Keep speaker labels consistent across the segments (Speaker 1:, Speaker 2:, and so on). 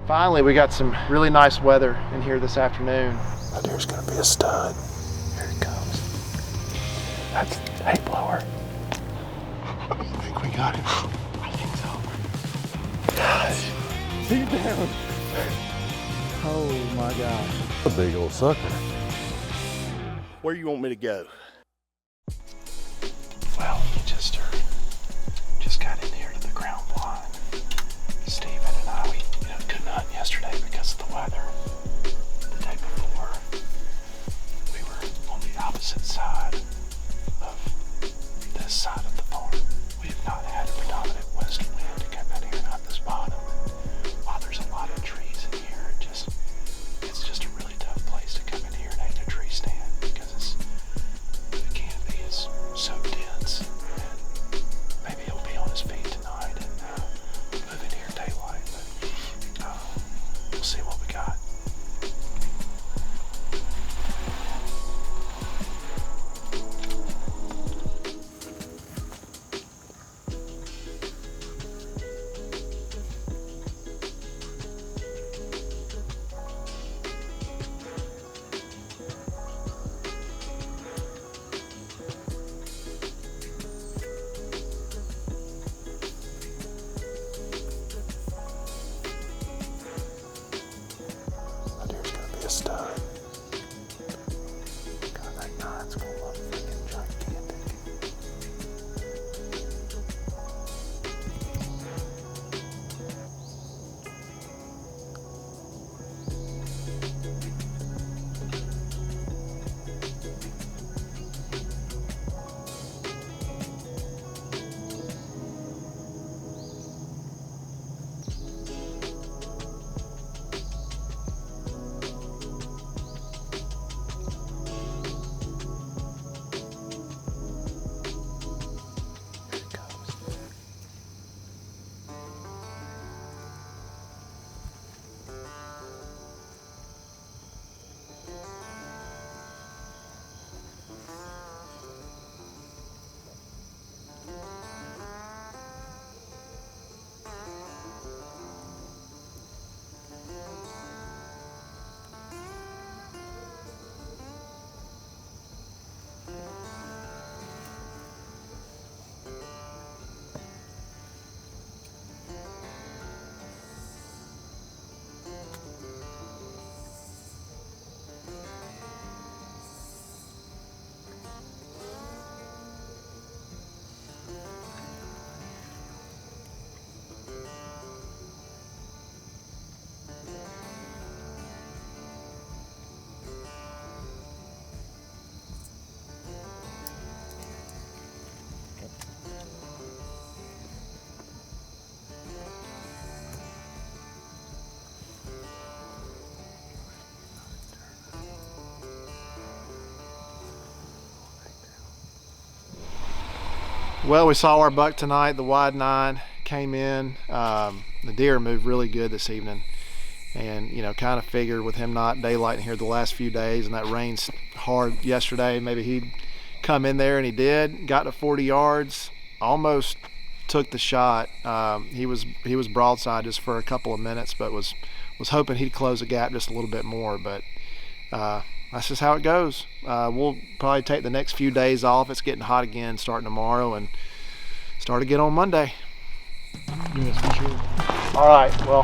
Speaker 1: Finally, we got some really nice weather in here this afternoon.
Speaker 2: That deer's gonna be a stud. Here he comes. That's Hayblower. I think we got him. I think so. Gosh. He's down.
Speaker 1: Oh my gosh.
Speaker 2: A big old sucker.
Speaker 3: Where you want me to go?
Speaker 2: Well, we just got in here to the ground blind. Steven and I, we couldn't hunt yesterday because of the weather. The day before, we were on the opposite side of this side of the farm. We have not had a predominant west wind to come in here and hunt this bottom. While there's a lot of trees in here, it's just a really tough place to come in here and hang a tree stand because the canopy is so dense. And maybe he'll be on his feet tonight and move in here daylight, but we'll see what we got. That deer's gonna be a stud. God, that nine's gonna look freaking gigantic. Here it comes.
Speaker 1: Well, we saw our buck tonight. The wide 9 came in. The deer moved really good this evening, and kind of figured with him not daylighting here the last few days and that rain's hard yesterday, maybe he'd come in there, and he did. Got to 40 yards, almost took the shot. He was broadside just for a couple of minutes, but was hoping he'd close the gap just a little bit more. But that's just how it goes. We'll probably take the next few days off. It's getting hot again starting tomorrow and start again on Monday.
Speaker 2: Yes, for sure.
Speaker 1: All right, well,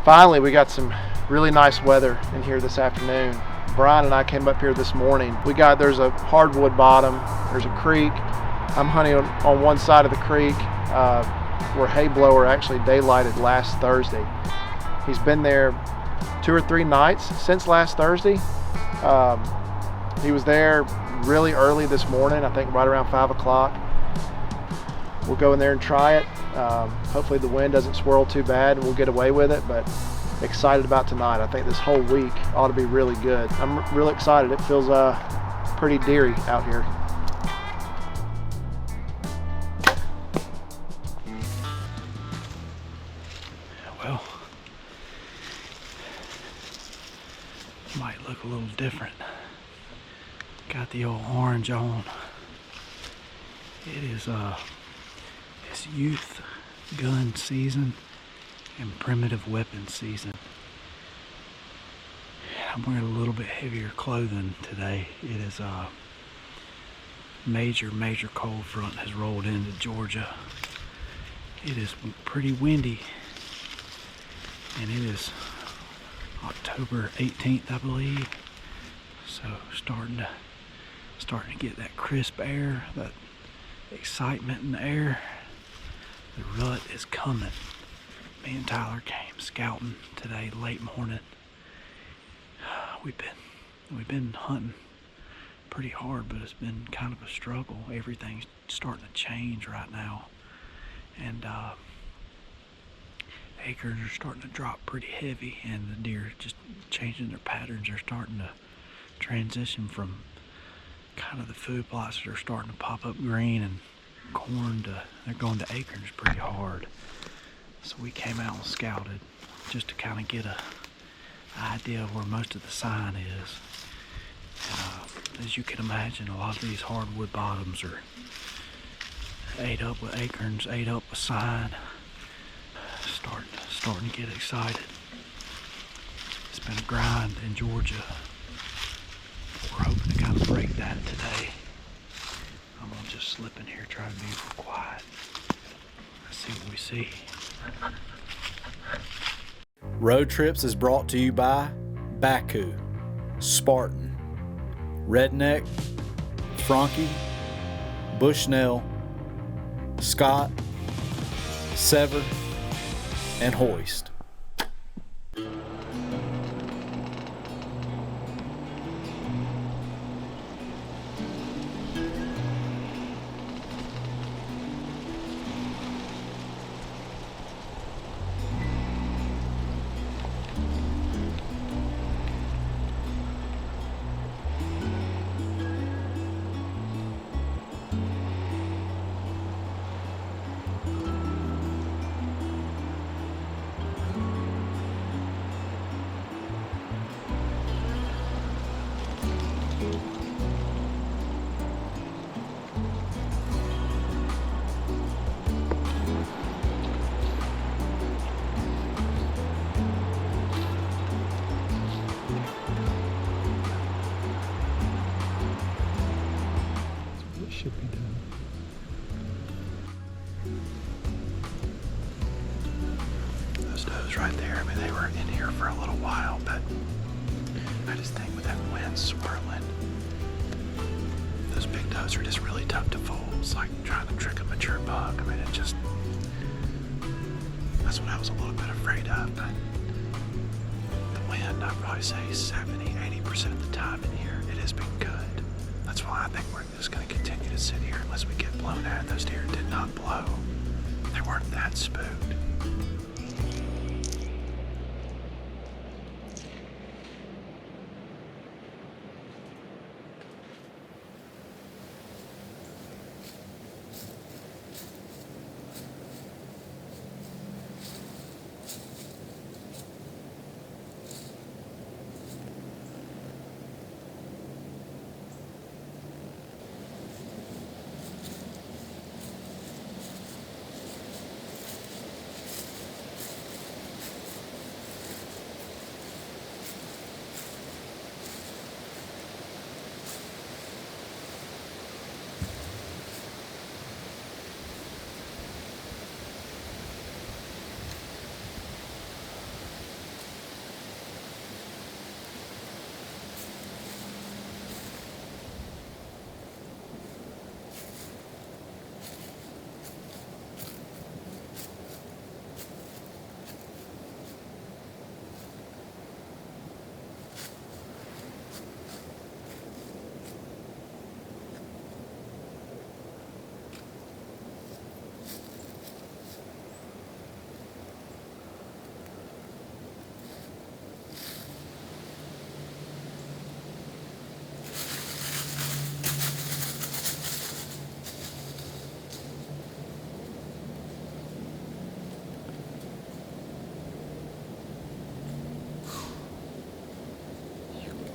Speaker 1: finally we got some really nice weather in here this afternoon. Brian and I came up here this morning. There's a hardwood bottom, there's a creek. I'm hunting on one side of the creek where Hayblower actually daylighted last Thursday. He's been there 2 or 3 nights since last Thursday. He was there really early this morning, I think right around 5 o'clock. We'll go in there and try it. Hopefully the wind doesn't swirl too bad and we'll get away with it, but excited about tonight. I think this whole week ought to be really good. I'm really excited. It feels pretty deery out here.
Speaker 2: Well, might look a little different. Got the old orange on. It is it's youth gun season, and primitive weapon season. I'm wearing a little bit heavier clothing today. It is a major cold front has rolled into Georgia. It is pretty windy, and it is October 18th, I believe. So starting to get that crisp air, that excitement in the air. The rut is coming. Me and Tyler came scouting today late morning. We've been hunting pretty hard, but it's been kind of a struggle. Everything's starting to change right now, and acres are starting to drop pretty heavy, and the deer just changing their patterns. They're starting to transition from kind of the food plots that are starting to pop up green and corn to they're going to acorns pretty hard. So we came out and scouted just to kind of get a idea of where most of the sign is. As you can imagine, a lot of these hardwood bottoms are ate up with acorns, ate up with sign. Starting to get excited. It's been a grind in Georgia. We're hoping to kind of break that today. I'm gonna just slip in here, try to be real quiet. Let's see what we see.
Speaker 4: Road Trips is brought to you by Baku, Spartan, Redneck, Frankie, Bushnell, Scott, Sever, and Hoist.
Speaker 2: Should be done. Those does right there, I mean, they were in here for a little while, but I just think with that wind swirling, those big does are just really tough to fool. It's like trying to trick a mature buck. I mean, that's what I was a little bit afraid of, but the wind, I'd probably say 70-80% of the time in here, it has been good. That's why I think we're just going to continue to sit here unless we get blown out. Those deer did not blow. They weren't that spooked.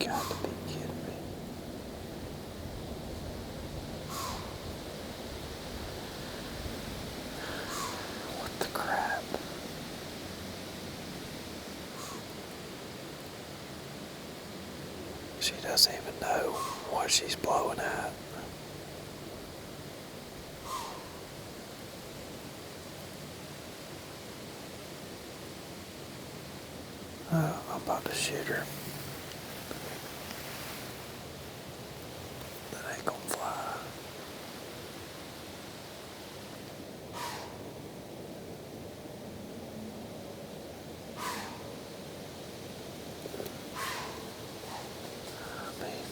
Speaker 2: got to be kidding me. What the crap?
Speaker 4: She doesn't even know what she's blowing at. I'm about to shoot her. That ain't gonna fly. I mean,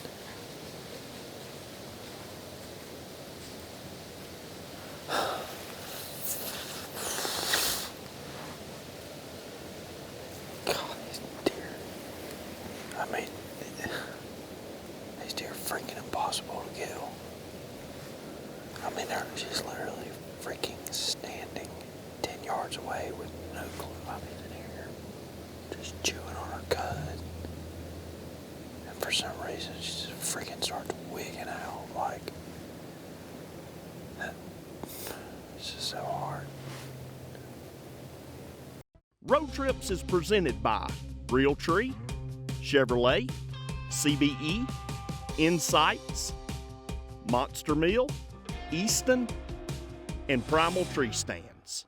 Speaker 4: God, these deer. I mean, these deer are freaking impossible to kill. I mean, she's literally freaking standing 10 yards away with no clue. I mean, in here, just chewing on her cud. And for some reason, she just freaking starts wigging out like that. It's just so hard.
Speaker 3: Road Trips is presented by Realtree, Chevrolet, CBE, Insights, Monster Meal, Easton, and Primal Tree Stands.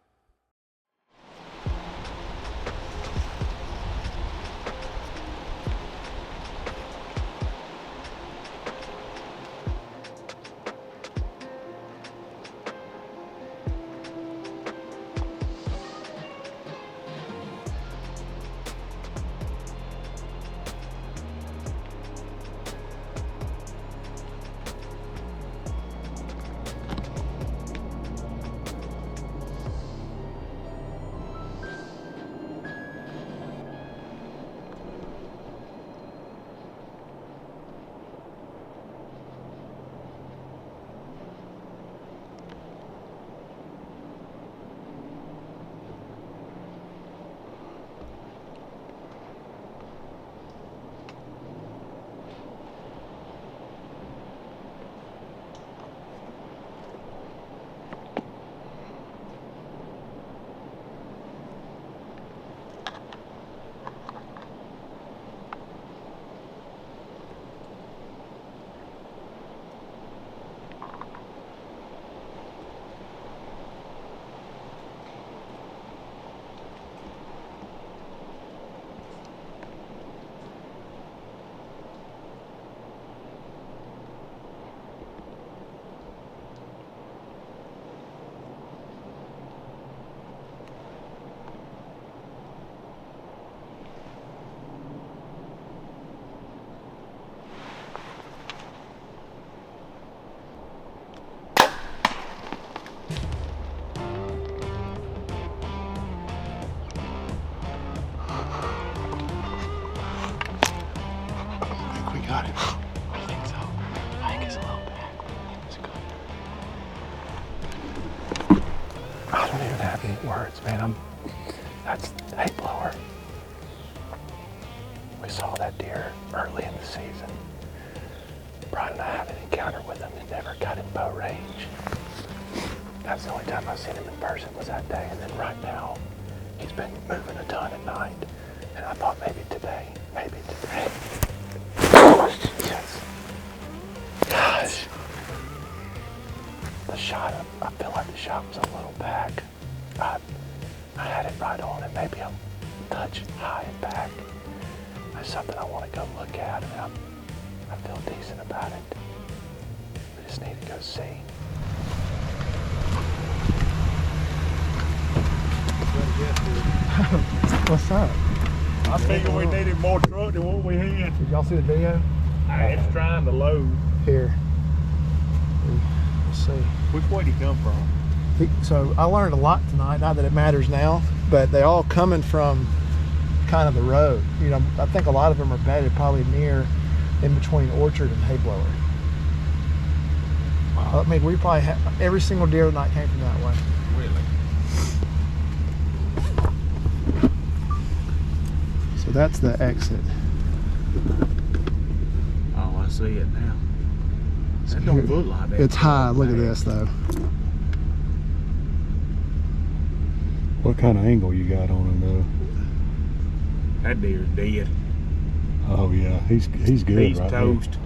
Speaker 1: Got it.
Speaker 2: I think so. I think it's a little back. It's good.
Speaker 1: I don't even have any words, man. That's Hayblower. We saw that deer early in the season. Brian and I had an encounter with him and never got in bow range. That's the only time I've seen him in person was that day. And then right now, he's been moving a ton at night. And I thought maybe today. Yes. Gosh. The shot, I feel like the shot was a little back. I had it right on and maybe a touch high and back. That's something I want to go look at. I mean, I feel decent about it. We just need to go see. What's up?
Speaker 5: I figured we needed more truck than what we had.
Speaker 1: Did y'all see the video?
Speaker 5: It's trying to load.
Speaker 1: Here. Let's see.
Speaker 5: Which way did he come from?
Speaker 1: So I learned a lot tonight, not that it matters now, but they all coming from kind of the road. You know, I think a lot of them are bedded probably near in between Orchard and Hayblower. Wow. I mean, we probably have every single deer tonight came from that way.
Speaker 5: Really?
Speaker 1: So that's the exit.
Speaker 5: Oh, I see it now. That don't look like that.
Speaker 1: It's high. Look at this though.
Speaker 5: What kind of angle you got on him though? That deer's dead.
Speaker 6: Oh yeah, he's good.
Speaker 5: He's
Speaker 6: right
Speaker 5: toast.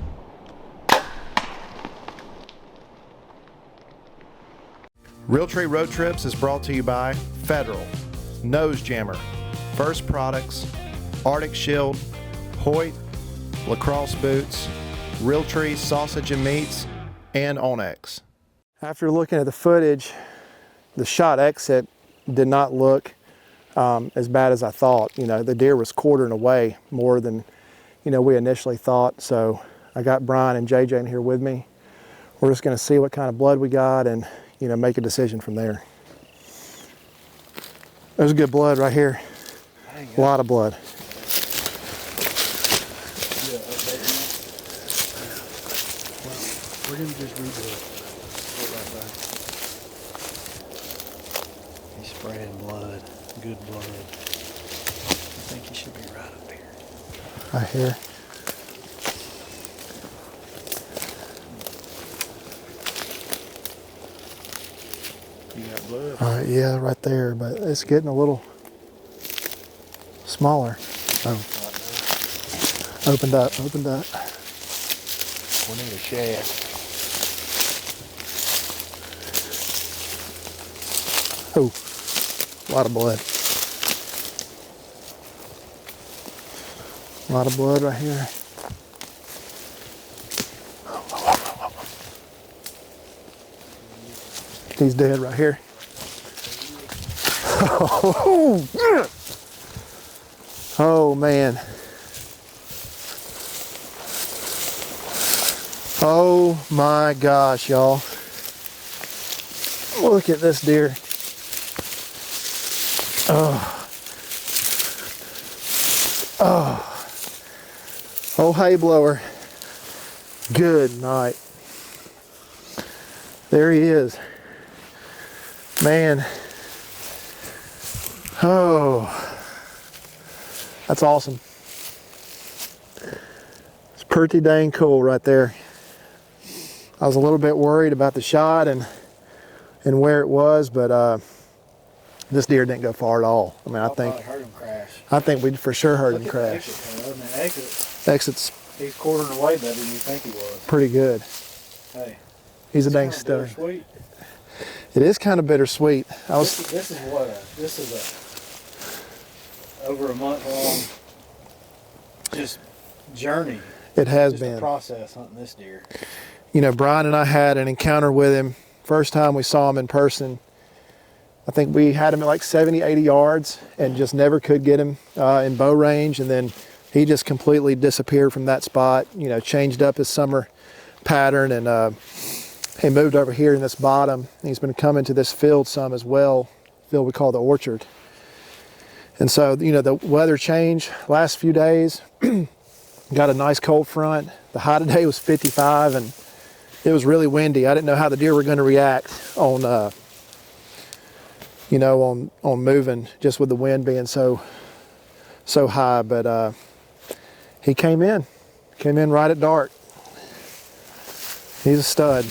Speaker 1: Realtree Road Trips is brought to you by Federal, Nose Jammer, First Products, Arctic Shield, Hoyt, Lacrosse Boots, Realtree Sausage and Meats, and Onyx. After looking at the footage, the shot exit did not look as bad as I thought. You know, the deer was quartering away more than, you know, we initially thought. So I got Brian and JJ in here with me. We're just going to see what kind of blood we got and, you know, make a decision from there. There's good blood right here. A lot of blood.
Speaker 5: We're gonna just redo it.
Speaker 4: He's spraying blood, good blood. I think he should be right up here.
Speaker 1: Right here.
Speaker 5: You got blood.
Speaker 1: Yeah, right there, but it's getting a little smaller. Oh. Opened up.
Speaker 4: We need a shad.
Speaker 1: Oh, a lot of blood. A lot of blood right here. He's dead right here. Oh man. Oh my gosh, y'all. Look at this deer. Oh. Oh, Hayblower. Good night. There he is. Man. Oh. That's awesome. It's pretty dang cool right there. I was a little bit worried about the shot and where it was, but this deer didn't go far at all. I mean, I
Speaker 4: Heard him crash.
Speaker 1: think we for sure heard him
Speaker 4: Look
Speaker 1: crash.
Speaker 4: at the exit, and the exit,
Speaker 1: Exit's
Speaker 4: he's quartering away better than you think he was.
Speaker 1: pretty good.
Speaker 4: Hey,
Speaker 1: He's a
Speaker 4: it's
Speaker 1: dang
Speaker 4: kinda
Speaker 1: stud.
Speaker 4: bittersweet.
Speaker 1: It is kind of bittersweet.
Speaker 4: This is over a month long just journey.
Speaker 1: It has
Speaker 4: Just
Speaker 1: been.
Speaker 4: a process hunting this deer.
Speaker 1: You know, Brian and I had an encounter with him. First time we saw him in person, I think we had him at like 70, 80 yards and just never could get him in bow range. And then he just completely disappeared from that spot, you know, changed up his summer pattern and he moved over here in this bottom. He's been coming to this field some as well, field we call the orchard. And so, you know, the weather changed last few days. Got a nice cold front. The high today was 55 and it was really windy. I didn't know how the deer were going to react on, you know, on moving just with the wind being so high. But he came in right at dark. He's a stud.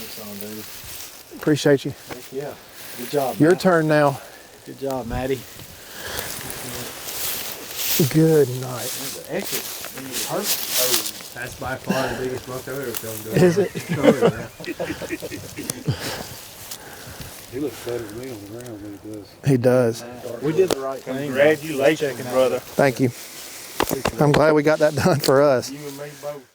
Speaker 1: Appreciate you.
Speaker 4: Yeah, good job.
Speaker 1: Your
Speaker 4: Matt.
Speaker 1: turn now.
Speaker 4: Good job, Maddie.
Speaker 1: Good night.
Speaker 4: The exit.
Speaker 5: That's by far the biggest buck I've ever filmed.
Speaker 1: Is it?
Speaker 6: He looks better than me on the ground than he does.
Speaker 1: He does.
Speaker 4: We did the right thing.
Speaker 5: Congratulations, brother.
Speaker 1: Thank you. I'm glad we got that done for us.
Speaker 5: You and me both.